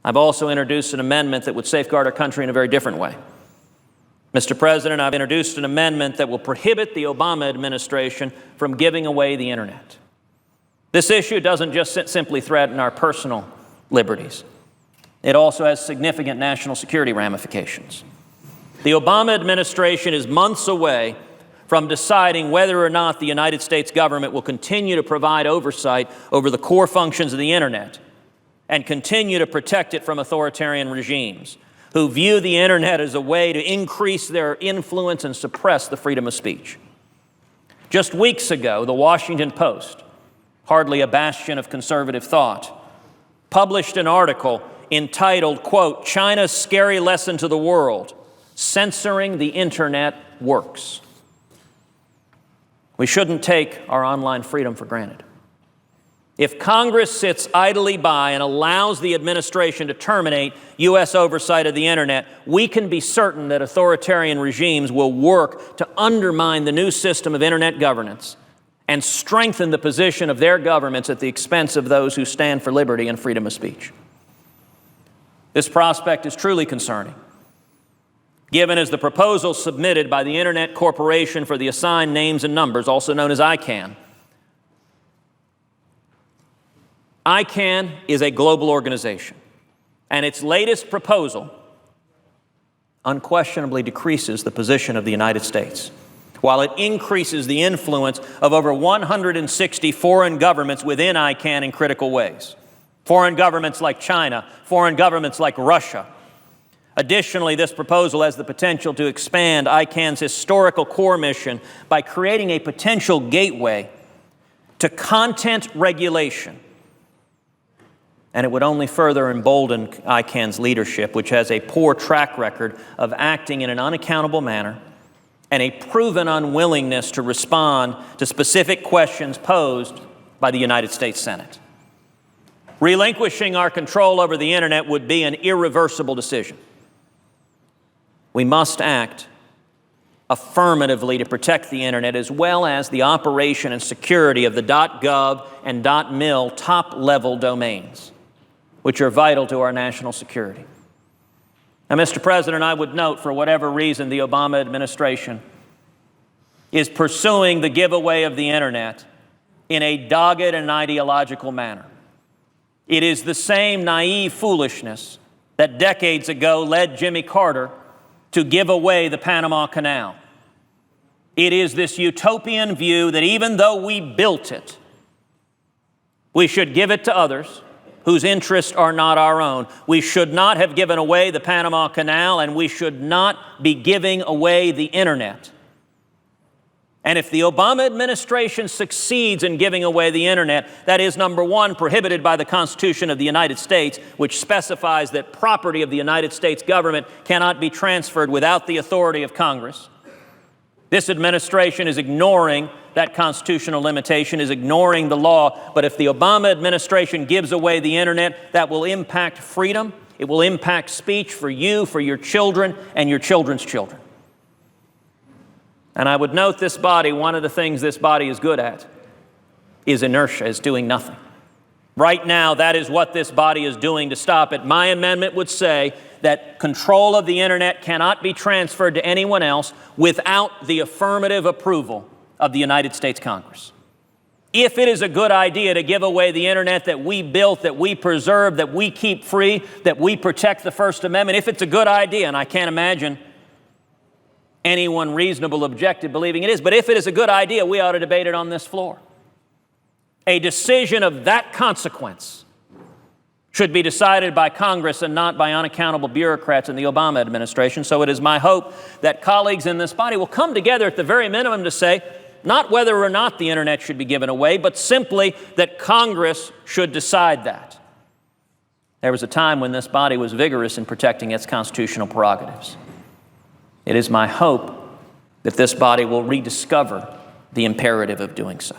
I've also introduced an amendment that would safeguard our country in a very different way. Mr. President, I've introduced an amendment that will prohibit the Obama administration from giving away the internet. This issue doesn't just simply threaten our personal liberties. It also has significant national security ramifications. The Obama administration is months away from deciding whether or not the United States government will continue to provide oversight over the core functions of the internet and continue to protect it from authoritarian regimes who view the internet as a way to increase their influence and suppress the freedom of speech. Just weeks ago, the Washington Post, hardly a bastion of conservative thought, published an article entitled, quote, "China's Scary Lesson to the World, Censoring the Internet Works." We shouldn't take our online freedom for granted. If Congress sits idly by and allows the administration to terminate U.S. oversight of the internet, we can be certain that authoritarian regimes will work to undermine the new system of internet governance and strengthen the position of their governments at the expense of those who stand for liberty and freedom of speech. This prospect is truly concerning, given as the proposal submitted by the Internet Corporation for the Assigned Names and Numbers, also known as ICANN. ICANN is a global organization, and its latest proposal unquestionably decreases the position of the United States, while it increases the influence of over 160 foreign governments within ICANN in critical ways. Foreign governments like China, foreign governments like Russia. Additionally, this proposal has the potential to expand ICANN's historical core mission by creating a potential gateway to content regulation. And it would only further embolden ICANN's leadership, which has a poor track record of acting in an unaccountable manner and a proven unwillingness to respond to specific questions posed by the United States Senate. Relinquishing our control over the internet would be an irreversible decision. We must act affirmatively to protect the internet as well as the operation and security of the .gov and .mil top-level domains, which are vital to our national security. Now, Mr. President, I would note, for whatever reason the Obama administration is pursuing the giveaway of the internet in a dogged and ideological manner. It is the same naive foolishness that decades ago led Jimmy Carter to give away the Panama Canal. It is this utopian view that even though we built it, we should give it to others whose interests are not our own. We should not have given away the Panama Canal, and we should not be giving away the internet. And if the Obama administration succeeds in giving away the internet, that is, number one, prohibited by the Constitution of the United States, which specifies that property of the United States government cannot be transferred without the authority of Congress. This administration is ignoring that constitutional limitation, is ignoring the law. But if the Obama administration gives away the internet, that will impact freedom. It will impact speech for you, for your children, and your children's children. And I would note this body, one of the things this body is good at is inertia, is doing nothing. Right now, that is what this body is doing to stop it. My amendment would say that control of the internet cannot be transferred to anyone else without the affirmative approval of the United States Congress. If it is a good idea to give away the internet that we built, that we preserve, that we keep free, that we protect the First Amendment, if it's a good idea, and I can't imagine anyone reasonable, objective believing it is, but if it is a good idea, we ought to debate it on this floor. A decision of that consequence should be decided by Congress and not by unaccountable bureaucrats in the Obama administration. So it is my hope that colleagues in this body will come together at the very minimum to say, not whether or not the internet should be given away, but simply that Congress should decide that. There was a time when this body was vigorous in protecting its constitutional prerogatives. It is my hope that this body will rediscover the imperative of doing so.